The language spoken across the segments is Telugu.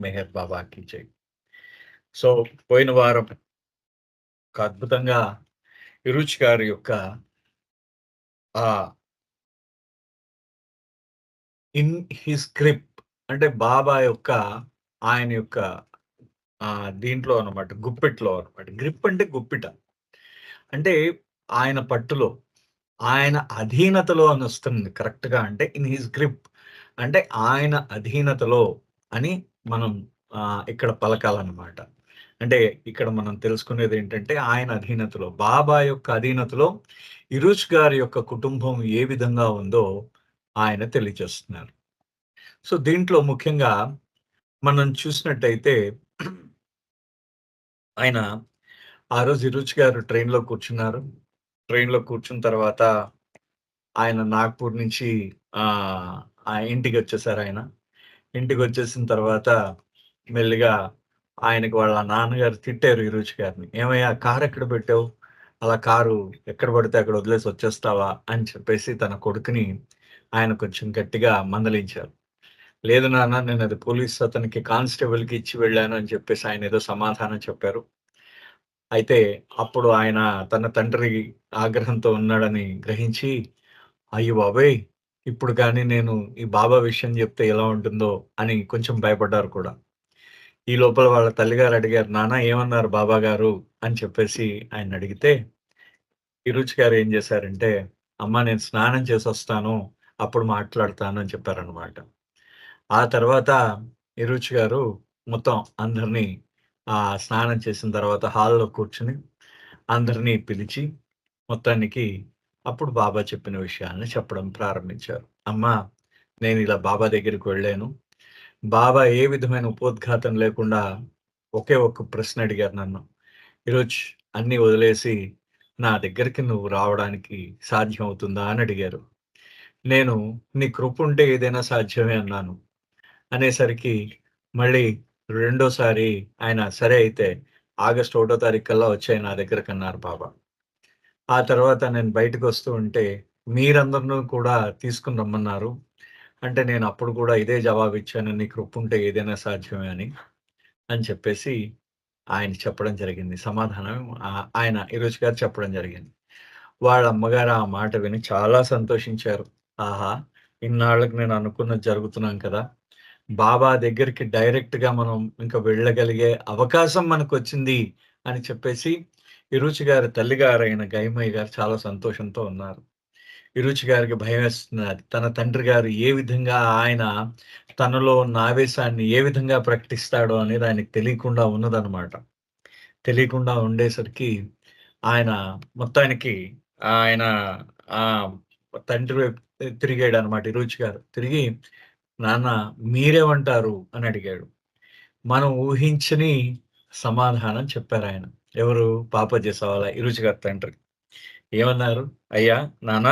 మెహర్ బాబాకి జై. సో, పోయిన వారం ఒక అద్భుతంగా ఇరుచి గారి యొక్క ఆహ్, ఇన్ హిస్ గ్రిప్ అంటే బాబా యొక్క ఆయన యొక్క దీంట్లో అన్నమాట. గుప్పిట్లో అన్నమాట. గ్రిప్ అంటే గుప్పిట. అంటే ఆయన పట్టులో, ఆయన అధీనతలో అనొస్తుంది కరెక్ట్‌గా అంటే ఇన్ హిస్ గ్రిప్ అంటే ఆయన అధీనతలో అని మనం ఇక్కడ పలకాలన్నమాట. అంటే ఇక్కడ మనం తెలుసుకునేదేంటంటే ఆయన అధీనతలో, బాబా యొక్క అధీనతలో ఇరుష్ గారి యొక్క కుటుంబం ఏ విధంగా ఉందో ఆయన తెలియజేస్తున్నారు. సో, దీంట్లో ముఖ్యంగా మనం చూసినట్టయితే ఆయన ఆ రోజు ఇరుచి గారు ట్రైన్‌లో కూర్చున్నారు. ట్రైన్‌లో కూర్చున్న తర్వాత ఆయన నాగ్‌పూర్ నుంచి ఇంటికొచ్చేసారాయన. ఇంటికొచ్చేసిన తర్వాత మెల్లిగా ఆయనకి వాళ్ళ నాన్నగారు తిట్టారు ఇరుచి గారిని. "ఏమయ్యా కారెక్కడ పెట్టావు? అలా కారు ఎక్కడ పడితే అక్కడ వదిలేసి వచ్చేస్తావా?" అని చెప్పేసి తన కొడుకుని ఆయన కొంచెం గట్టిగా మందలించారు. "లేదు నాన్న నేనది పోలీస్ అతనికి కానిస్టేబుల్‌కి ఇచ్చి వెళ్ళాను" అని చెప్పేసి ఆయనేదో సమాధానం చెప్పారు. అయితే అప్పుడు ఆయన తన తండ్రి ఆగ్రహంతో ఉన్నాడని గ్రహించి, అయ్య బాబోయ్! ఇప్పుడు గాని నేను ఈ బాబా విషయం జెప్తే ఎలా ఉంటుందో అని కొంచెం భయపడ్డారు కూడా. ఈ లోపల వాళ్ళ తల్లిగారు అడిగారు, "నాన్న ఏమన్నారు బాబా గారు?" అని చెప్పేసి ఆయన్నడిగితే, ఇరుచి గారు ఏం జేశారంటే, "అమ్మ నేను స్నానం చేసొస్తాను, అప్పుడు మాట్లాడతాను" అని చెప్పారనమాట. ఆ తర్వాత ఇరుచి గారు మొత్తం అందరిని స్నానం చేసిన తర్వాత హాల్‌లో కూర్చొని అందరిని పిలిచి మొత్తానికి అప్పుడు బాబా చెప్పిన విషయాల్ని చెప్పడం ప్రారంభించారు. "అమ్మా! నేనిలా బాబా దగ్గరికి వెళ్ళాను. బాబా ఏ విధమైన ఉపోద్ఘాతం లేకుండా ఒకే ఒక్క ప్రశ్న అడిగారు నన్ను. ఈరోజు అన్నీ వదిలేసి నా దగ్గరికి నువ్వు రావడానికి సాధ్యం అవుతుందా?" అని అడిగారు. నేను "నీ కృపుంటే ఏదైనా సాధ్యమే" అన్నాను. అనేసరికి మళ్ళీ రెండోసారి ఆయన సరే అయితే ఆగస్ట్ 1 తారీఖు కల్లా వచ్చేయి నా దగ్గరకన్నారు బాబా. ఆ తర్వాత నేను బయటకొస్తూ ఉంటే మీరందరిని కూడా తీసుకొని రమ్మన్నారు. అంటే నేను అప్పుడు కూడా ఇదే జవాబిచ్చాను. "నీ కృపుంటే ఏదైనా సాధ్యమే" అని చెప్పేసి ఆయన చెప్పడం జరిగింది. సమాధానం ఆయన ఈరోజు గారు చెప్పడం జరిగింది. వాళ్ళ అమ్మగారు ఆ మాట విని చాలా సంతోషించారు. ఆహా! ఇన్నాళ్ళకి నేను అనుకున్నది జరుగుతున్నాం కదా! బాబా దగ్గరికి డైరెక్ట్‌గా మనం ఇంక వెళ్ళగలిగే అవకాశం మనకొచ్చింది అని చెప్పేసి, ఇరుచి గారి తల్లిగారైన గైమయ్య గారు చాలా సంతోషంతో ఉన్నారు. ఇరుచి గారికి భయమేస్తున్నది. తన తండ్రి గారు ఏ విధంగా ఆయన తనలో ఉన్న ఆవేశాన్ని ఏ విధంగా ప్రకటిస్తాడో అనేది ఆయనకి తెలియకుండా ఉన్నదనమాట. తెలియకుండా ఉండేసరికి ఆయన మొత్తానికి ఆయన ఆహ్, తండ్రి వైపు తిరిగాడనమాట ఇరుచి గారు. తిరిగి, "నాన్న మీరేమంటారు?" అని అడిగాడు. మనం ఊహించని సమాధానం చెప్పారాయన. ఎవరు? పాపజ్జి సవాల ఇరుచి గారి తండ్రి. ఏమన్నారు? "అయ్యా! నాన్న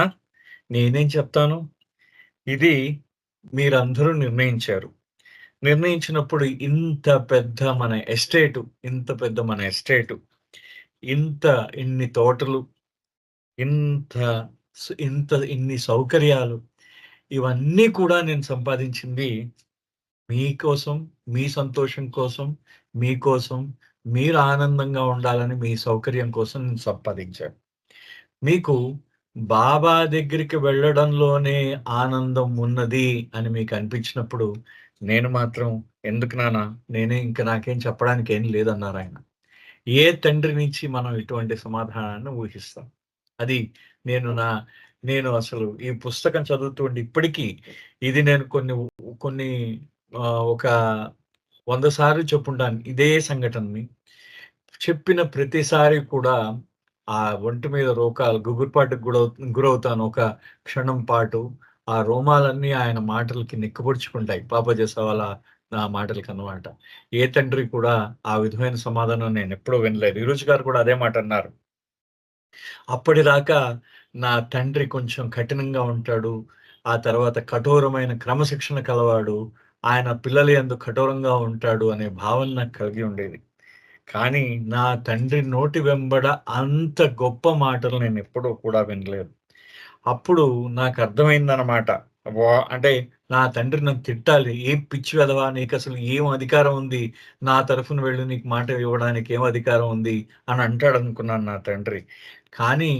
నేనేం చెప్తాను? ఇది మీరందరూ నిర్ణయించారు. నిర్ణయించినప్పుడు ఇంత పెద్ద మన ఎస్టేటు, ఇంత ఇన్ని తోటలు, ఇంత ఇన్ని సౌకర్యాలు, ఇవన్నీ కూడా నేను సంపాదించింది మీకోసం, మీ సంతోషం కోసం, మీకోసం, మీరు ఆనందంగా ఉండాలని, మీ సౌకర్యం కోసం నేను సంపాదించాను. మీకు బాబా దగ్గరికి వెళ్ళడంలోనే ఆనందం ఉన్నది అని మీకనిపించినప్పుడు, నేను మాత్రం ఎందుకు నాన్న, నాకేం చెప్పడానికి ఏం లేదన్నారాయన. ఏ తండ్రి నుంచి మనం ఇటువంటి సమాధానాన్ని ఊహిస్తాం? అది నేను నా నేను అసలు ఈ పుస్తకం చదువుతుంటే ఇప్పటికీ ఇది నేను కొన్ని ఒక 100 సార్లు చెప్పుంటాను ఇదే సంఘటనని. చెప్పిన ప్రతిసారి కూడా ఆ ఒంటి మీద రోగాలు గుబురుపాటుకు గురవుతాను ఒక క్షణం పాటు. ఆ రోమాలన్నీ ఆయన మాటలకి నిక్కపొడుచుకుంటాయి. పాప చేసేవాళ్ళ మాటలకన్నమాట. ఏ తండ్రి కూడా ఆ విధమైన సమాధానం నేనెప్పుడూ వినలేదు. ఈరోజు గారు కూడా అదే మాటన్నారు. అప్పటిదాకా నా తండ్రి కొంచెం కఠినంగా ఉంటాడు. ఆ తర్వాత కఠోరమైన క్రమశిక్షణ కలవాడు. ఆయన పిల్లల యందు కఠోరంగా ఉంటాడు అనే భావన నాకు కలిగి ఉండేది. కానీ నా తండ్రి నోటి వెంబడ అంత గొప్ప మాటలు నేనెప్పుడూ కూడా వినలేదు. అప్పుడు నాకర్థమైందనమాట. అంటే నా తండ్రి నన్ను తిట్టాలి. "ఏం పిచ్చి వెధవా! నీకసలు ఏం అధికారం ఉంది? నా తరఫున వెళ్లి నీకు మాట ఇవ్వడానికి ఏం అధికారం ఉంది?" అని అంటాడనుకున్నాను నా తండ్రి. కానీ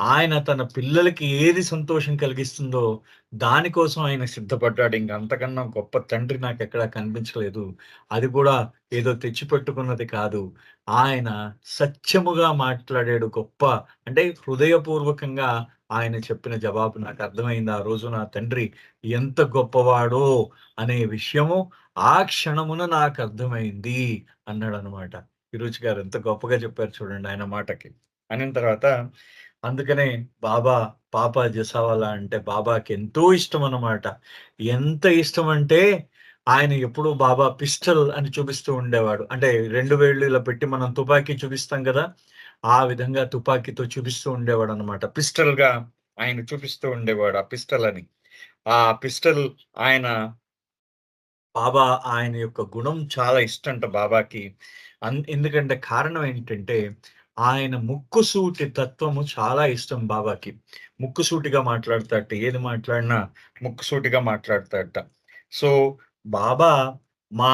ఆయన తన పిల్లలకి ఏది సంతోషం కలిగిస్తుందో దానికోసం ఆయన సిద్ధపడ్డాడు. ఇంక అంతకన్నా గొప్ప తండ్రి నాకెక్కడా కనిపించలేదు. అది కూడా ఏదో తెచ్చిపెట్టుకున్నది కాదు. ఆయన సత్యముగా మాట్లాడాడు. గొప్ప అంటే హృదయపూర్వకంగా ఆయన చెప్పిన జవాబు నాకర్థమైంది. ఆ రోజు నా తండ్రి ఎంత గొప్పవాడో అనే విషయము ఆ క్షణమున నాకర్థమైంది అన్నాడనమాట. ఫిరోజ్ గారు ఎంత గొప్పగా చెప్పారు చూడండి ఆయన మాటకి. అనిన తర్వాత అందుకనే బాబా, పాపా జసావాలా అంటే బాబాకి ఎంతో ఇష్టమనమాట. ఎంత ఇష్టమంటే ఆయన ఎప్పుడూ బాబా పిస్టల్ అని చూపిస్తూ ఉండేవాడు. అంటే 2 వేళ్ళు ఇలా పెట్టి మనం తుపాకీ చూపిస్తాం గదా! ఆ విధంగా తుపాకీతో చూపిస్తూ ఉండేవాడనమాట. పిస్టల్‌గా ఆయన చూపిస్తూ ఉండేవాడు. ఆ పిస్టల్ అని. ఆ పిస్టల్ ఆయన బాబా ఆయన యొక్క గుణం చాలా ఇష్టంట బాబాకి. ఎందుకంటే కారణం ఏంటంటే, ఆయన ముక్కుసూటి తత్వము చాలా ఇష్టం బాబాకి. ముక్కుసూటిగా మాట్లాడతాడట. ఏది మాట్లాడినా ముక్కుసూటిగా మాట్లాడతాడట. సో, బాబా మా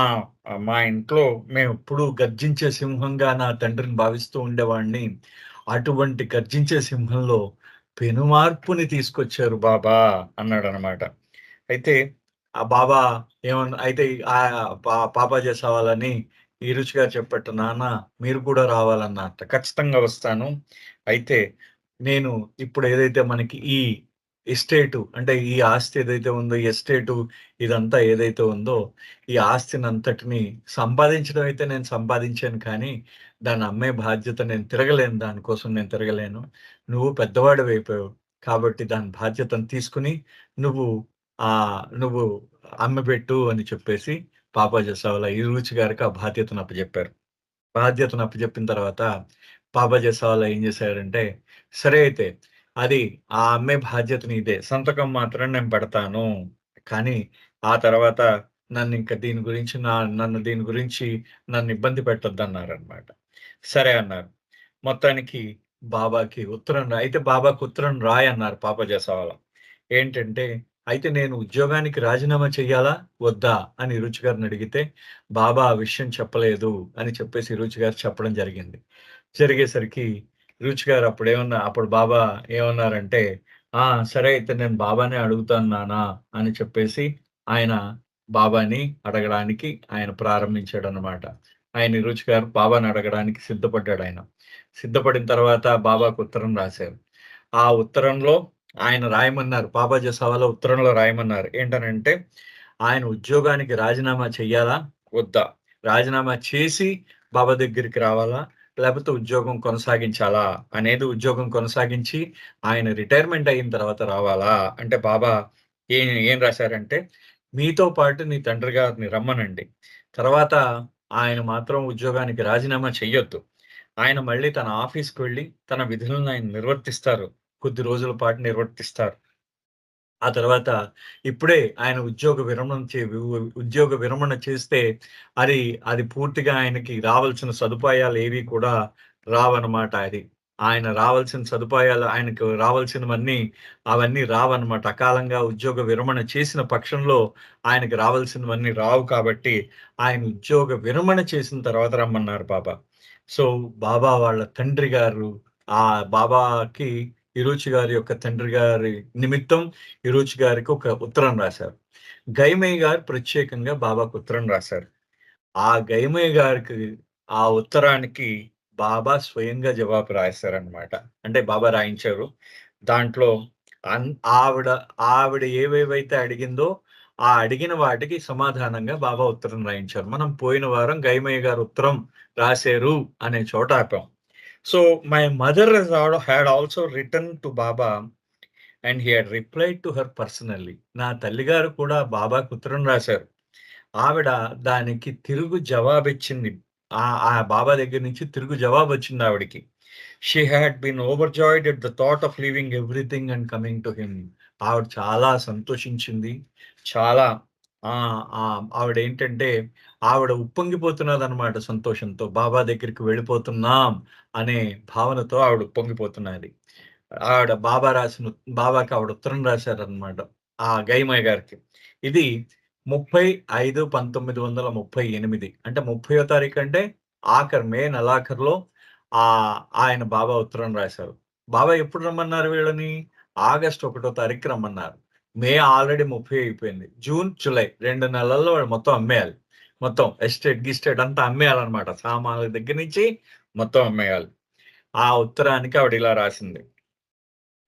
మా ఇంట్లో మేమెప్పుడూ గర్జించే సింహంగా నా తండ్రిని భావిస్తూ ఉండేవాడిని. అటువంటి గర్జించే సింహంలో పెనుమార్పుని తీసుకొచ్చారు బాబా అన్నాడనమాట. అయితే ఆ బాబా అయితే పాపా చేసేవాళ్ళని ఈ రుచి గారు చెప్పారట, "నాన్న మీరు కూడా రావాలన్నారట." "ఖచ్చితంగా వస్తాను. అయితే నేను ఇప్పుడు ఏదైతే మనకి ఈ ఎస్టేటు అంటే ఈ ఆస్తి ఏదైతే ఉందో, ఈ ఎస్టేటు ఇదంతా ఏదైతే ఉందో, ఈ ఆస్తినంతటిని సంపాదించడం అయితే నేను సంపాదించాను కానీ, దాన్ని అమ్మే బాధ్యత నేను తిరగలేను. దానికోసం నేను తిరగలేను. నువ్వు పెద్దవాడివైపోయావు. కాబట్టి దాని బాధ్యతను తీసుకొని నువ్వు నువ్వు అమ్మబెట్టు అని చెప్పేసి పాపా జసావలా ఇరుచి గారికి ఆ బాధ్యతను అప్పజెప్పారు. బాధ్యతను అప్పజెప్పిన తర్వాత పాపా జసావలా ఏం చేశారంటే, సరే అయితే అది ఆ అమ్మే బాధ్యత నీదే. సంతకం మాత్రం నేను పెడతాను. కానీ ఆ తర్వాత నన్నింక దీని గురించి నన్ను దీని గురించి నన్ను ఇబ్బంది పెట్టొద్దన్నారనమాట. సరే అన్నారు. మొత్తానికి అయితే బాబాకు ఉత్తరం రాయన్నారు పాపా జసావాల. ఏంటంటే, అయితే నేను ఉద్యోగానికి రాజీనామా చెయ్యాలా? వద్దా? అని రుచి గారినడిగితే, బాబా ఆ విషయం చెప్పలేదు అని చెప్పేసి రుచి గారు చెప్పడం జరిగింది. జరిగేసరికి రుచి గారు అప్పుడు బాబా ఏమన్నారంటే, "ఆ! సరే అయితే నేను బాబానే అడుగుతాను నాన్న" అని చెప్పేసి ఆయన బాబాని అడగడానికి ఆయన ప్రారంభించాడనమాట. ఆయన రుచి గారు బాబాని అడగడానికి సిద్ధపడ్డాడాయన. సిద్ధపడిన తర్వాత బాబాకు ఉత్తరం రాశారు. ఆ ఉత్తరంలో ఆయన రాయమన్నారు. బాబాజీ సవాలో ఉత్తరంలో రాయమన్నారు. ఏంటనంటే, ఆయన ఉద్యోగానికి రాజీనామా చెయ్యాలా? వద్దా? రాజీనామా చేసి బాబా దగ్గరికి రావాలా? లేపోతే ఉద్యోగం కొనసాగించాలా? ఉద్యోగం కొనసాగించి ఆయన రిటైర్మెంట్ అయిన తర్వాత రావాలా? అంటే బాబా ఏం రాశారంటే, మీతో పాటు నీ తండ్రి గారిని రమ్మనండి. తర్వాత ఆయన మాత్రం ఉద్యోగానికి రాజీనామా చెయ్యొద్దు. ఆయన మళ్ళీ తన ఆఫీస్‌కి వెళ్లి తన విధులను ఆయన నిర్వర్తిస్తారు. కొద్ది రోజుల పాటు నిర్వర్తిస్తారు. ఆ తర్వాత ఇప్పుడే ఆయన ఉద్యోగ విరమణ చేస్తే అది, అది పూర్తిగా ఆయనకి రావాల్సిన సదుపాయాలేవి కూడా రావనమాట అది. ఆయనకు రావాల్సినవన్నీ అవన్నీ రావన్నమాట. అకాలంగా ఉద్యోగ విరమణ చేసిన పక్షంలో ఆయనకి రావాల్సినవన్నీ రావు కాబట్టి, ఆయన ఉద్యోగ విరమణ చేసిన తర్వాత రమ్మన్నారు బాబా. సో, బాబా వాళ్ళ తండ్రి గారు బాబాకి హిరోచి గారి యొక్క తండ్రి గారి నిమిత్తం హిరోచి గారికి ఒక ఉత్తరం రాశారు. గైమయ్య గారు ప్రత్యేకంగా బాబాకు ఉత్తరం రాశారు. ఆ గైమయ్య గారికి ఆ ఉత్తరానికి బాబా స్వయంగా జవాబు రాశారనమాట. అంటే బాబా రాయించారు. దాంట్లో అన్ ఆవిడ ఆవిడ ఏవేవైతే అడిగిందో, ఆ అడిగిన వాటికి సమాధానంగా బాబా ఉత్తరం రాయించారు. మనం పోయిన వారం గైమయ్య గారు ఉత్తరం రాశారు అనే చోట ఆపాం. So, my mother had also return to Baba and he had replied to her personally. నా తల్లిగారు కూడా బాబాకు ఉత్తరం రాశారు. ఆవిడ దానికి తిరుగు జవాబిచ్చింది. ఆ బాబా దగ్గర నుంచి తిరుగు జవాబొచ్చింది ఆవిడకి. She had been overjoyed at the thought of leaving everything and coming to him. ఆవిడ చాలా సంతోషించింది. చాలా ఆవిడేంటంటే ఆవిడ ఉప్పొంగిపోతున్నదనమాట సంతోషంతో. బాబా దగ్గరికి వెళ్ళిపోతున్నాం అనే భావనతో ఆవిడ ఉప్పొంగిపోతున్నది. ఆవిడ బాబాకి ఆవిడ ఉత్తరం రాశారనమాట. ఆ గైమయ్య గారికి. ఇది 30/5/1938 అంటే 30వ తారీఖు అంటే మే నెలాఖరులో ఆయన బాబా ఉత్తరం రాశారు. బాబా ఎప్పుడు రమ్మన్నారు వీళ్ళని? ఆగస్టు 1 తారీఖు రమ్మన్నారు. మే ఆల్రెడీ 30 అయిపోయింది. జూన్, జులై 2 నెలల్లో వాళ్ళు మొత్తం అమ్మేయాలి. మొత్తం గిస్టేట్ అంతా అమ్మేయాలన్నమాట. సామాన్ల దగ్గర నుంచి మొత్తం అమ్మేయాలి. ఆ ఉత్తరానికి ఆవిడ ఇలా రాసింది.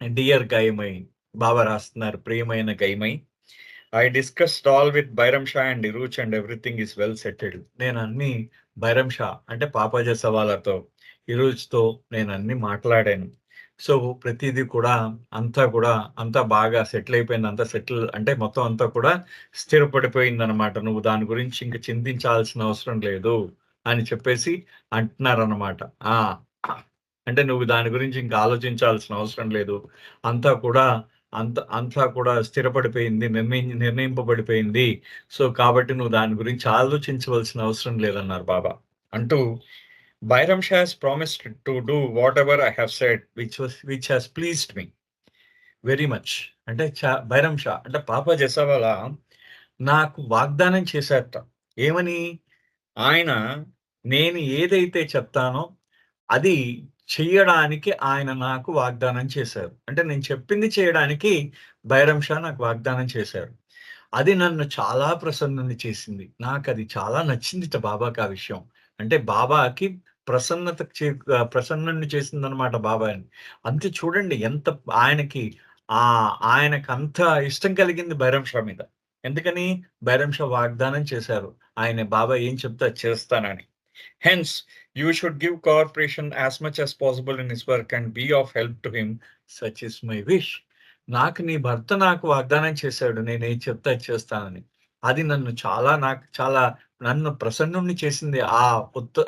డియర్ గైమై, బాబా రాస్తున్నారు, ప్రియమైన Gaimai, I discussed all with Bairam Shah and Eruch and everything is well settled. నేను అన్ని బైరం షా అంటే పాపాజీ సవాలతో, ఇరూచ్‌తో నేను అన్ని మాట్లాడాను. సో, ప్రతీదీ కూడా అంతా బాగా సెటిల్ అయిపోయింది. అంతా సెటిల్ అంటే మొత్తం అంతా కూడా స్థిరపడిపోయిందనమాట. నువ్వు దాని గురించి ఇంక చింతించాల్సిన అవసరం లేదు అని చెప్పేసి అంటున్నారనమాట. ఆ! అంటే నువ్వు దాని గురించి ఇంకా ఆలోచించాల్సిన అవసరం లేదు. అంతా కూడా అంతా కూడా స్థిరపడిపోయింది. నిర్ణయింపబడిపోయింది. సో, కాబట్టి నువ్వు దాని గురించి ఆలోచించవలసిన అవసరం లేదన్నారు బాబా. అంటూ Bairam Shah has promised to do whatever I have said which has pleased me very much. అంటే బైరం షా అంటే పాపా జెసావాలా నాకు వాగ్దానం చేశారట. ఏమని? ఆయన నేను ఏదైతే చెప్తానో అది చెయ్యడానికి ఆయన నాకు వాగ్దానం చేశారు. అంటే నేను చెప్పింది చేయడానికి బైరం షా నాకు వాగ్దానం చేశారు. అది నన్ను చాలా ప్రసన్నుని చేసింది. నాకది చాలా నచ్చిందిట బాబాకి ఆ విషయం. అంటే బాబాకి ప్రసన్నుడిని చేసిందనమాట బాబాని. అంతే చూడండి ఎంత ఆయనకి ఆయనకంత ఇష్టం కలిగింది బైరం షా మీద. ఎందుకని? బైరం షా వాగ్దానం చేశారు. బాబా ఏం చెప్తే అది చేస్తానని. Hence, you should give cooperation as much as possible in his work and be of help to him. Such is my wish. నీ భర్త నాకు వాగ్దానం చేశాడు. నేనేం చెప్తే అది చేస్తానని. అది నాకు చాలా నన్ను ప్రసన్నుడిని చేసింది.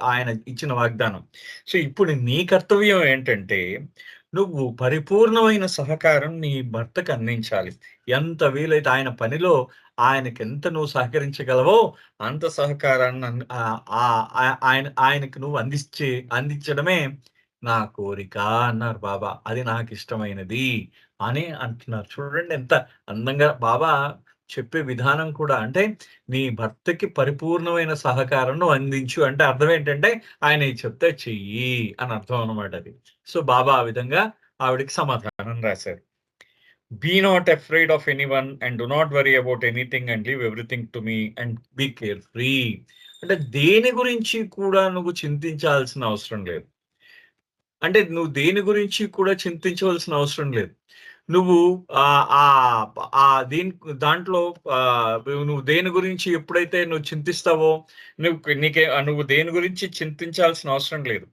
ఆయన ఇచ్చిన వాగ్దానం. సో, ఇప్పుడు నీ కర్తవ్యం ఏంటంటే, నువ్వు పరిపూర్ణమైన సహకారం నీ భర్తకు అందించాలి. ఎంత వీలైతే ఆయన పనిలో ఆయనకెంత నువ్వు సహకరించగలవో అంత సహకారాన్ని ఆయనకు నువ్వు అందించడమే నా కోరిక అన్నారు బాబా. అది నాకిష్టమైనది అని అంటున్నారు. చూడండి ఎంత అందంగా బాబా చెప్పే విధానం కూడా. అంటే నీ భర్తకి పరిపూర్ణమైన సహకారం నువ్వు అందించు అంటే అర్థం ఏంటంటే ఆయన ఏది చెప్తే చెయ్యి అని అర్థం అన్నమాట అది. సో, బాబా ఆ విధంగా ఆవిడకి సమాధానం రాశారు. Be not afraid of anyone and do not worry about anything and leave everything to me and be care free. అంటే దేని గురించి కూడా నువ్వు చింతించాల్సిన అవసరం లేదు. అంటే నువ్వు దేని గురించి కూడా చింతించవలసిన అవసరం లేదు. నువ్వు ఆహ్, ఆహ్, ఆహ్, దీన్ దాంట్లో నువ్వు దేని గురించి ఎప్పుడైతే నువ్వు చింతిస్తావో నువ్వు దేని గురించి చింతించాల్సిన అవసరం లేదు.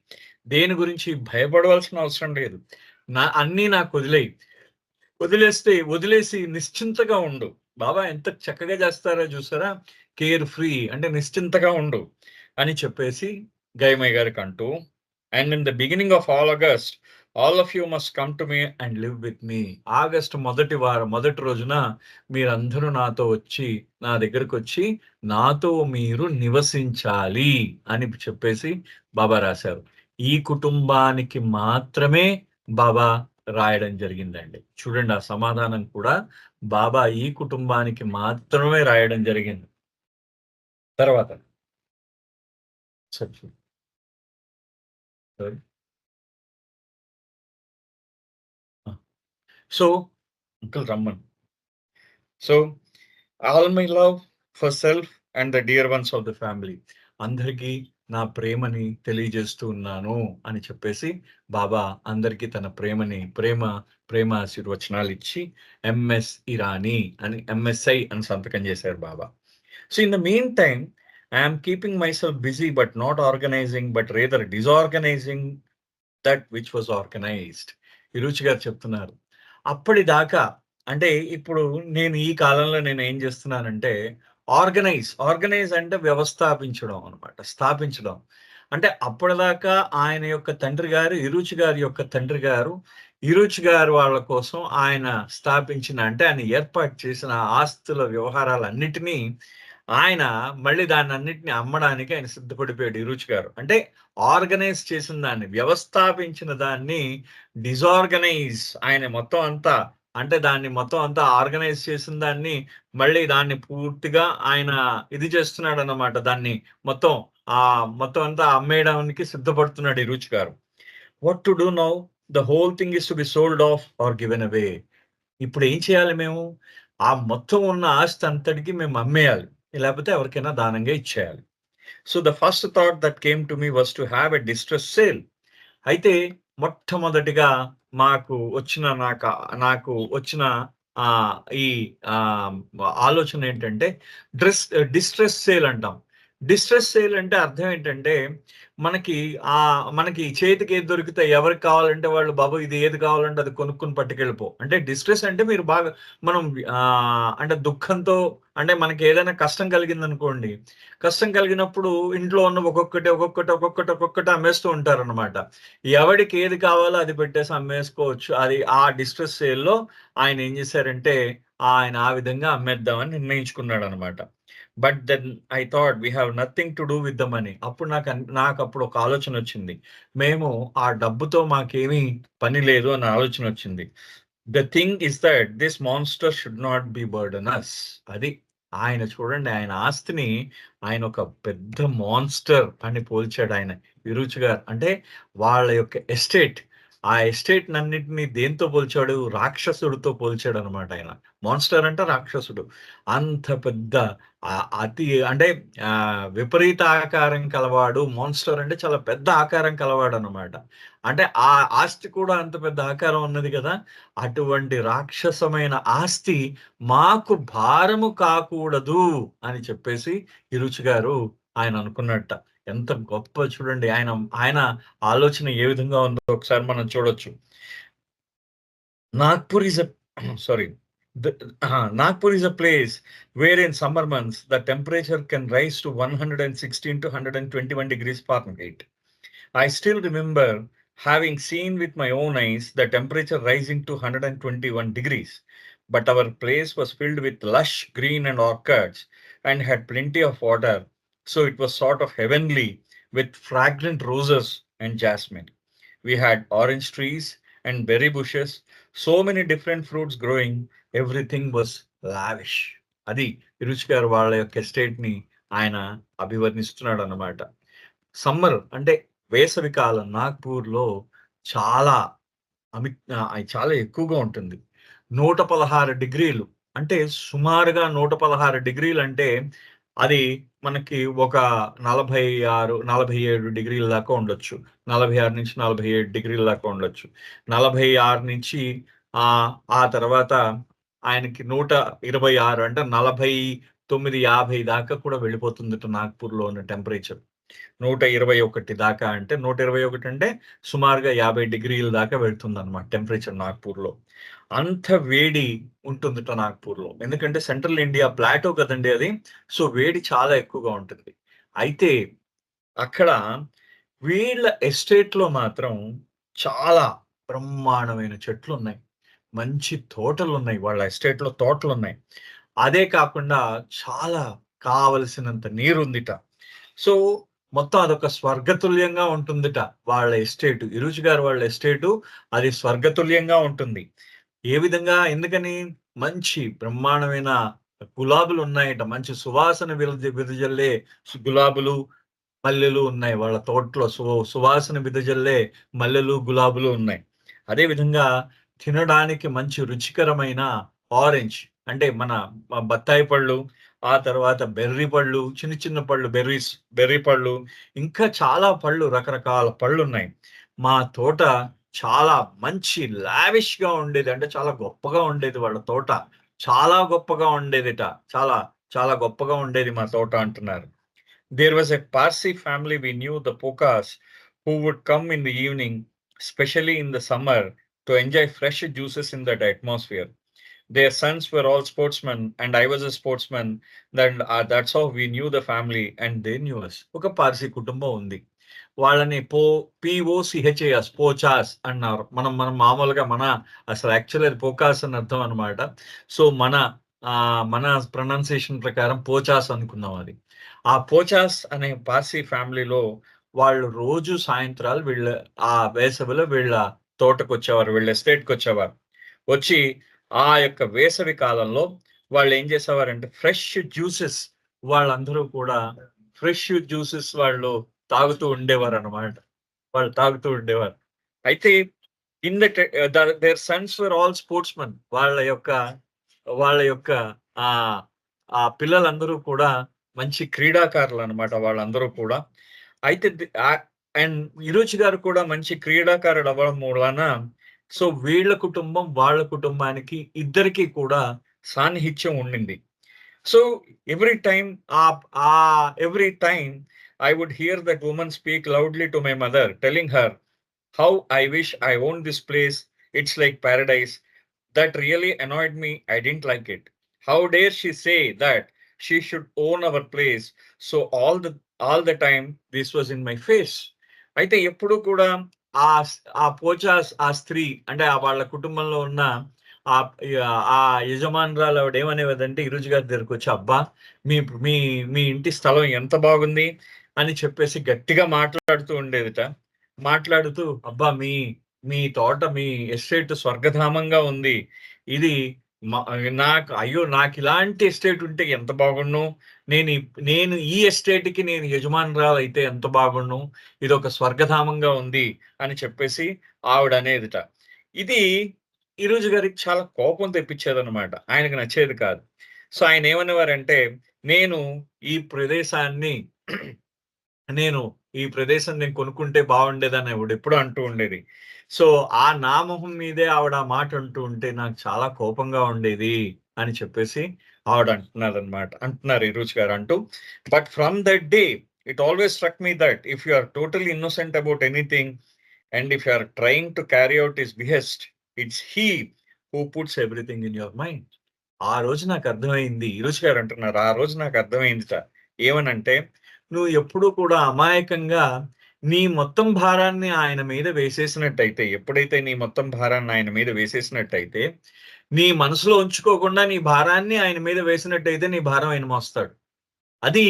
దేని గురించి భయపడవలసిన అవసరం లేదు. అన్నీ నాకొదిలేయి. వదిలేసి నిశ్చింతగా ఉండు. బాబా ఎంత చక్కగా చేస్తారో చూసారా? కేర్ ఫ్రీ అంటే నిశ్చింతగా ఉండు అని చెప్పేసి గైమయ్య గారికంటూ, and in the beginning of all of you must come to me and live with me. August మొదటి రోజున మీరందరూ నా దగ్గరకొచ్చి నాతో మీరు నివసించాలి అని చెప్పేసి బాబా రాశారు. ఈ కుటుంబానికి మాత్రమే బాబా రాయడం జరిగిందండి. చూడండి ఆ సమాధానం కూడా బాబా ఈ కుటుంబానికి మాత్రమే రాయడం జరిగింది. తర్వాత సరే. సో, అంకుల్ రమ్మను. So, all my love for self and the dear ones of the family. అందరికీ నా ప్రేమని తెలియజేస్తూ ఉన్నాను అని చెప్పేసి బాబా అందరికీ తన ప్రేమ ఆశీర్వచనాలిచ్చి ఎంఎస్ ఇరానీ అని ఎంఎస్ఐ అని సంతకం చేశారు Baba. So, in the meantime I am keeping myself busy but not organising but rather disorganising that which was organised. ఇరుచి గారు చెప్తున్నారు. అప్పటిదాకా అంటే ఇప్పుడు నేను ఈ కాలంలో నేనేం చేస్తున్నానంటే ఆర్గనైజ్ అంటే వ్యవస్థాపించడం అన్నమాట. స్థాపించడం. అంటే అప్పటిదాకా ఆయన యొక్క తండ్రి గారు, ఇరుచి గారి యొక్క తండ్రి గారు, ఇరుచి గారు వాళ్ళ కోసం ఆయన స్థాపించిన అంటే ఆయన ఏర్పాటు చేసిన ఆస్తుల వ్యవహారాలన్నిటినీ ఆయన మళ్ళీ దాన్నన్నిటిని అమ్మడానికి ఆయన సిద్ధపడిపోయాడు ఇరుచి గారు. అంటే ఆర్గనైజ్ చేసిన దాన్ని, వ్యవస్థాపించిన దాన్ని ఆయన మొత్తం అంతా అంటే దాన్ని మొత్తం అంతా ఆర్గనైజ్ చేసిన దాన్ని మళ్ళీ దాన్ని పూర్తిగా ఆయన ఇది చేస్తున్నాడన్నమాట. దాన్ని మొత్తం మొత్తం అంతా అమ్మేయడానికి సిద్ధపడుతున్నాడు ఈ రుచి గారు. What to do now? The whole thing is to be sold off or given away. ఇప్పుడు ఏం చేయాలి మేము? ఆ మొత్తం ఉన్న ఆస్తి అంతటికి మేము అమ్మేయాలి. లేకపోతే ఎవరికైనా దానంగా ఇచ్చేయాలి. So the first thought that came to me was to have a distress sale. అయితే మొట్టమొదటిగా నాకు వచ్చిన ఆహ్, ఈ ఆహ్, ఆలోచన ఏంటంటే డిస్ట్రెస్ సేల్ అంటాం. డిస్ట్రెస్ సేల్ అంటే అర్థం ఏంటంటే, మనకి మనకి చేతికి ఏది దొరికితే ఎవరికి కావాలంటే వాళ్ళు బాబు ఇది ఏది కావాలంటే అది కొనుక్కొని పట్టుకెళ్ళిపో. అంటే డిస్ట్రెస్ అంటే మీరు బాగా మనం అంటే దుఃఖంతో అంటే మనకి ఏదైనా కష్టం కలిగిందనుకోండి. కష్టం కలిగినప్పుడు ఇంట్లో ఉన్న ఒక్కొక్కటి అమ్మేస్తూ ఉంటారనమాట. ఎవడికి ఏది కావాలో అది పెట్టేసి అమ్మేసుకోవచ్చు. అది ఆ డిస్ట్రెస్ సేల్‌లో ఆయన ఏం చేశారంటే, ఆయన ఆ విధంగా అమ్మేద్దామని నిర్ణయించుకున్నాడనమాట. But then I thought we have nothing to do with the money. అప్పుడు నాకప్పుడు ఒక ఆలోచనొచ్చింది. మేము ఆ డబ్బుతో మాకేమీ పని లేదు అన్న ఆలోచనొచ్చింది. The thing is that this monster should not be burden us. అది. ఆయన చూడండి ఆయన ఆస్తిని ఆయన ఒక పెద్ద మాన్‌స్టర్ అని పోల్చాడాయన. విరుచు గారు. అంటే వాళ్ళ యొక్క ఎస్టేట్. ఆ ఎస్టేట్‌నన్నిటిని దేనితో పోల్చాడు? రాక్షసుడితో పోల్చాడనమాట ఆయన. మాన్‌స్టర్ అంటే రాక్షసుడు. అంత పెద్ద అతి అంటే విపరీత ఆకారం కలవాడు. మాన్‌స్టర్ అంటే చాలా పెద్ద ఆకారం కలవాడనమాట. అంటే ఆ ఆస్తి కూడా అంత పెద్ద ఆకారం ఉన్నది గదా! అటువంటి రాక్షసమైన ఆస్తి మాకు భారము కాకూడదు అని చెప్పేసి హిరుచి గారు ఆయన అనుకున్నట్ట. ఎంత గొప్ప చూడండి. ఆయన ఆయన ఆలోచన ఏ విధంగా ఉందో ఒకసారి మనం చూడొచ్చు. Nagpur is a sorry. The Nagpur is a place where in summer months the temperature can rise to 116 to 121 degrees Fahrenheit. I still remember having seen with my own eyes the temperature rising to 121 degrees. But our place was filled with lush green and orchards and had plenty of water. So it was sort of heavenly with fragrant roses and jasmine. We had orange trees and berry bushes, so many different fruits growing. Everything was lavish. అది రుచి గారు వాళ్ళ యొక్క ఎస్టేట్‌ని ఆయన అభివర్ణిస్తున్నాడన్నమాట. సమ్మర్ అంటే వేసవి కాలం నాగ్‌పూర్‌లో చాలా అది చాలా ఎక్కువగా ఉంటుంది. 116 డిగ్రీలు అంటే సుమారుగా 116 డిగ్రీలంటే అది మనకి ఒక 46, 47 డిగ్రీల దాకా ఉండొచ్చు. 46-47 డిగ్రీల దాకా ఉండొచ్చు. 46 నుంచి ఆ తర్వాత ఆయనకి 126 అంటే 49, 50 దాకా కూడా వెళ్ళిపోతుందట నాగ్‌పూర్‌లో ఉన్న టెంపరేచర్. 121 దాకా అంటే 121 అంటే సుమారుగా 50 డిగ్రీల దాకా వెళ్తుందన్నమాట టెంపరేచర్ నాగ్‌పూర్‌లో. అంత వేడి ఉంటుందట నాగ్‌పూర్‌లో. ఎందుకంటే సెంట్రల్ ఇండియా ప్లాటో కదండీ అది. సో, వేడి చాలా ఎక్కువగా ఉంటుంది. అయితే అక్కడ వీళ్ళ ఎస్టేట్‌లో మాత్రం చాలా బ్రహ్మాండమైన చెట్లున్నాయి. మంచి తోటలున్నాయి. వాళ్ళ ఎస్టేట్‌లో తోటలున్నాయి. అదే కాకుండా చాలా కావలసినంత నీరుందిట. సో, మొత్తం అదొక స్వర్గతుల్యంగా ఉంటుందిట వాళ్ళ ఎస్టేటు. ఇరుజు గారు వాళ్ళ ఎస్టేటు అది స్వర్గతుల్యంగా ఉంటుంది. ఏ విధంగా? ఎందుకని? మంచి బ్రహ్మాండమైన గులాబులున్నాయట. మంచి సువాసన వెదజల్లే గులాబులు, మల్లెలు ఉన్నాయి. వాళ్ళ తోటలో సువాసన వెదజల్లే మల్లెలు, గులాబులు ఉన్నాయి. అదే విధంగా తినడానికి మంచి రుచికరమైన ఆరెంజ్ అంటే మన బత్తాయి పళ్ళు, ఆ తర్వాత బెర్రీ పళ్ళు, చిన్న చిన్న పళ్ళు బెర్రీ పళ్ళు, ఇంకా చాలా పళ్ళు రకరకాల పళ్ళున్నాయి. మా తోట చాలా మంచి లావిష్‌గా ఉండేది. అంటే చాలా గొప్పగా ఉండేది వాళ్ళ తోట. చాలా గొప్పగా ఉండేదిట. చాలా, చాలా గొప్పగా ఉండేది మా తోట అంటున్నారు. There was a Parsi family we knew, the Pokas, who would come in the evening, especially in the summer, to enjoy fresh juices in that atmosphere. Their sons were all sportsmen, and I was a sportsman. Then that's how we knew the family, and they knew us. ఒక పార్సీ కుటుంబం ఉంది. వాళ్ళని పీఓసీహెచ్ఏఎస్ పోచాస్ అన్నారు. మనం మనం మామూలుగా అసలు యాక్చువల్లీ అది పోకాస్ అని అర్థం అనమాట. సో, మన ప్రొనౌన్సియేషన్ ప్రకారం పోచాస్ అనుకుందాం అది. ఆ పోచాస్ అనే పార్సీ ఫ్యామిలీలో వాళ్ళు రోజు సాయంత్రాలు వేసవిలో వీళ్ళ తోటకొచ్చేవారు. వీళ్ళ ఎస్టేట్‌కొచ్చేవారు. వచ్చి ఆ యొక్క వేసవి కాలంలో వాళ్ళు ఏం చేసేవారంటే ఫ్రెష్ జ్యూసెస్ వాళ్ళందరూ కూడా ఫ్రెష్ జ్యూసెస్ వాళ్ళు తాగుతూ ఉండేవారనమాట. వాళ్ళు తాగుతూ ఉండేవారు. అయితే in the their sons were all sportsmen. వాళ్ళ యొక్క ఆహ్, ఆ పిల్లలందరూ కూడా మంచి క్రీడాకారులనమాట వాళ్ళందరూ కూడా. అయితే అండ్ విరోచ్ గారు కూడా మంచి క్రీడాకారుడు అవ్వడం మూలాన సో వీళ్ళ కుటుంబం, వాళ్ళ కుటుంబానికి ఇద్దరికీ కూడా సాన్నిహిత్యం ఉండింది. So every time every time I would hear that woman speak loudly to my mother, telling her how I wish I owned this place. It's like paradise. That really annoyed me. I didn't like it. How dare she say that she should own our place? So all the time this was in my face. అయితే ఎప్పుడు కూడా ఆ పోచా ఆ స్త్రీ అంటే వాళ్ళ కుటుంబంలో ఉన్న ఆ ఆ యజమానురాలు ఆవిడ ఏమనేదంటే ఈరోజు గారి దగ్గరకు వచ్చి అబ్బా మీ మీ మీ ఇంటి స్థలం ఎంత బాగుంది అని చెప్పేసి గట్టిగా మాట్లాడుతూ ఉండేదిట. మాట్లాడుతూ అబ్బా మీ మీ తోట మీ ఎస్టేట్ స్వర్గధామంగా ఉంది. ఇది మ నాకిలాంటి ఎస్టేట్ ఉంటే ఎంత బాగుండును. నేను ఈ ఎస్టేట్‌కి నేను యజమానురాలైతే ఎంత బాగుండును. ఇదొక స్వర్గధామంగా ఉంది అని చెప్పేసి ఆవిడనేదిట. ఇది ఈరోజు గారికి చాలా కోపం తెప్పించేదనమాట. ఆయనకు నచ్చేది కాదు. సో ఆయనేమనేవారంటే, "నేను ఈ ప్రదేశాన్ని నేను ఈ ప్రదేశం నేను కొనుక్కుంటే బావుండేదని" ఆవిడెప్పుడూ అంటూ ఉండేది. సో, నా మొహం మీదే ఆవిడ ఆ మాట అంటూ ఉంటే నాకు చాలా కోపంగా ఉండేది అని చెప్పేసి ఆవిడ అంటున్నారు ఈరోజు గారు అంటూ. But from that day it always struck me that if you are totally innocent about anything and if you are trying to carry out his behest, it's he who puts everything in your mind. ఆ రోజు నాకర్థమైంది. ఈరోజు గారు అంటున్నారు, ఆ రోజు నాకర్థమైందిట. ఏమనంటే, నువ్వు ఎప్పుడూ కూడా అమాయకంగా నీ మొత్తం భారాన్ని ఆయన మీద వేసేసినట్టయితే, ఎప్పుడైతే నీ మొత్తం భారాన్ని ఆయన మీద వేసేసినట్టయితే, నీ మనసులో ఉంచుకోకుండా నీ భారాన్ని ఆయన మీద వేసినట్టయితే నీ భారం ఆయన మోస్తాడు. అది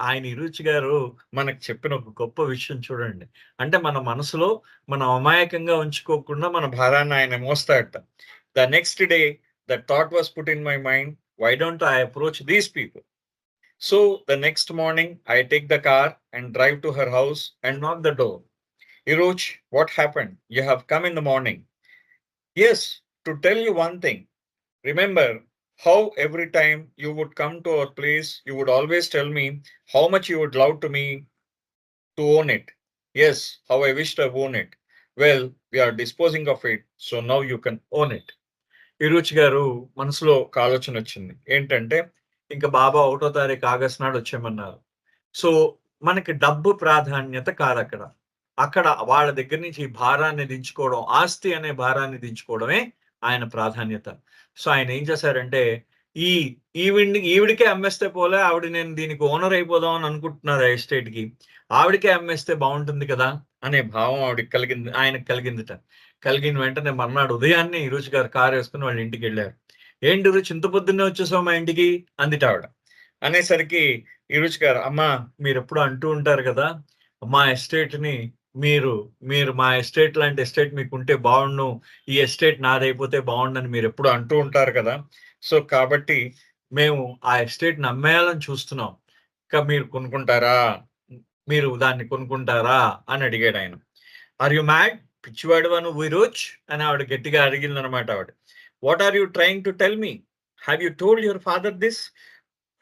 ఆయన ఇరుచి గారు మనకు చెప్పిన ఒక గొప్ప విషయం చూడండి. అంటే మన మనసులో మనం అమాయకంగా ఉంచుకోకుండా మన భారాన్ని ఆయన మోస్తాడట. The next day that thought was put in my mind, why don't I approach these people? So the next morning, I take the car and drive to her house and knock the door. Iroch, what happened? You have come in the morning. Yes, to tell you one thing. Remember how every time you would come to our place, you would always tell me how much you would love to me to own it. Yes, how I wished I own it. Well, we are disposing of it, so now you can own it. ఈరోజు గారు మనసులో ఒక ఆలోచన వచ్చింది. ఏంటంటే, ఇంక బాబా 1వ తారీఖు ఆగస్టు నాడు వచ్చేయమన్నారు. సో, మనకి డబ్బు ప్రాధాన్యత కాదక్కడ. అక్కడ వాళ్ళ దగ్గర నుంచి ఈ భారాన్ని దించుకోవడం, ఆస్తి అనే భారాన్ని దించుకోవడమే ఆయన ప్రాధాన్యత. సో, ఆయన ఏం చేశారంటే, ఈ ఈవిడికే అమ్మేస్తే పోలే, నేను దీనికి ఓనర్ అయిపోదాం అని అనుకుంటున్నారు ఆ ఎస్టేట్‌కి. ఆవిడకే అమ్మేస్తే బావుంటుంది కదా! అనే భావం ఆయనకు కలిగిందిట. కలిగిన వెంటనే మర్నాడు ఉదయాన్నే ఈరోజు గారు కారేసుకొని వాళ్ళ ఇంటికెళ్లారు. "ఏంటి ఈరోజు ఇంత పొద్దున్నే వచ్చేసావు మా ఇంటికి" అందిట ఆవిడ. అనేసరికి ఈరోజు గారు, "అమ్మా మీరెప్పుడూ అంటూ ఉంటారు కదా! మా ఎస్టేట్‌ని మీరు మా ఎస్టేట్ లాంటి ఎస్టేట్ మీకుంటే బావుండును. ఈ ఎస్టేట్ నాదైపోతే బావుండని మీరెప్పుడూ అంటూ ఉంటారు కదా! సో, కాబట్టి మేము ఆ ఎస్టేట్‌ని అమ్మేయాలని చూస్తున్నాం. మీరు కొనుక్కుంటారా? మీరు దాన్ని కొనుక్కుంటారా?" అని అడిగాడాయన. "Are you mad? పిచ్చివాడివా నువ్వు ఈరోజ్" అని ఆవిడ గట్టిగా అడిగిందనమాట ఆవిడ. "What are you trying to tell me? Have you told your father this?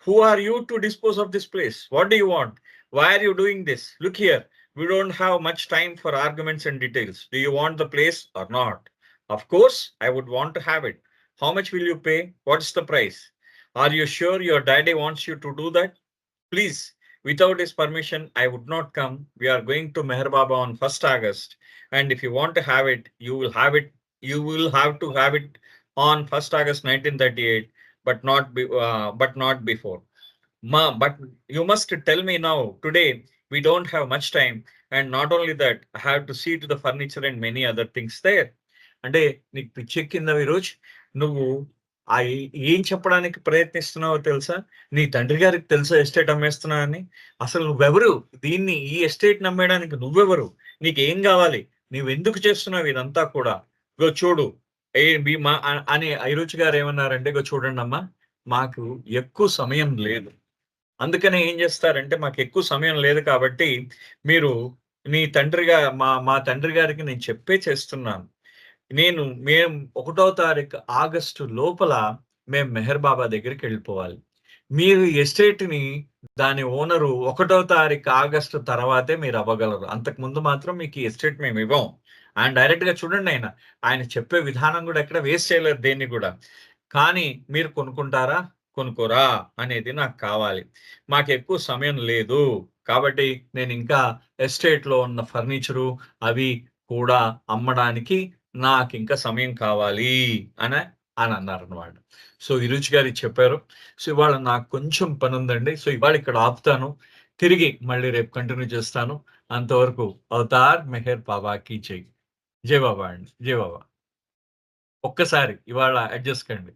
Who are you to dispose of this place? What do you want? Why are you doing this? Look here, we don't have much time for arguments and details. Do you want the place or not? Of course, I would want to have it. How much will you pay? What's the price? Are you sure your daddy wants you to do that? Please, without his permission, I would not come. We are going to Meher Baba on 1st August. And if you want to have it, you will have it. You will have to have it on 1st August 1938, but not before. Ma, but you must tell me now, today, we don't have much time. And not only that, I have to see to the furniture and many other things there. అంటే నీకు పిచ్చెక్కిందా ఈరోజు? నువ్వు ఏం చెప్పడానికి ప్రయత్నిస్తున్నావో తెలుసా? నీ తండ్రి గారికి తెలుసా ఎస్టేట్ అమ్మేస్తున్నా అని? అసలు నువ్వెవరు? ఈ ఎస్టేట్‌ని అమ్మేయడానికి నువ్వెవరు? నీకేం గావాలి? నువ్వెందుకు చేస్తున్నావు ఇదంతా కూడా? ఇగో చూడు, ఏ బి మా అని అభిరుచి గారు ఏమన్నారంటే, "ఇగో చూడండమ్మా, మాకు ఎక్కువ సమయం లేదు. అందుకని ఏం జేస్తారంటే, మాకెక్కువ సమయం లేదు కాబట్టి, మీరు మీ తండ్రిగా మా తండ్రి గారికి నేను చెప్పే చేస్తున్నాను. మేము 1 తారీఖు ఆగస్టు లోపల మేము మెహర్ బాబా దగ్గరికెళ్ళిపోవాలి. మీరు ఎస్టేట్‌ని దాని ఓనరు 1 తారీఖు ఆగస్టు తర్వాతే మీరవ్వగలరు. అంతకుముందు మాత్రం మీకు ఈ ఎస్టేట్ మేమివ్వం." ఆయన డైరెక్ట్‌గా చూడండి ఆయన చెప్పే విధానం గూడా ఎక్కడ వేస్ట్ చేయలేదు దేన్ని గూడా. కానీ మీరు కొనుక్కుంటారా? కొనుక్కోరా? అనేది నాకు కావాలి. మాకెక్కువ సమయం లేదు. కాబట్టి నేనింకా ఎస్టేట్‌లో ఉన్న ఫర్నిచరు అవి కూడా అమ్మడానికి నాకింకా సమయం కావాలి అనే అనన్నారనమాట. సో, ఈ రుచి గారు ఇది చెప్పారు. సో, ఇవాళ నాకు కొంచెం పనుందండి. సో, ఇవాళ ఇక్కడ ఆపుతాను. తిరిగి మళ్ళీ రేపు కంటిన్యూ చేస్తాను. అంతవరకు అవతార్ మెహర్ బాబా కీ జై. జై బాబా అండి. జై బాబా. ఒక్కసారి ఇవాళ అడ్జస్ట్ కండి.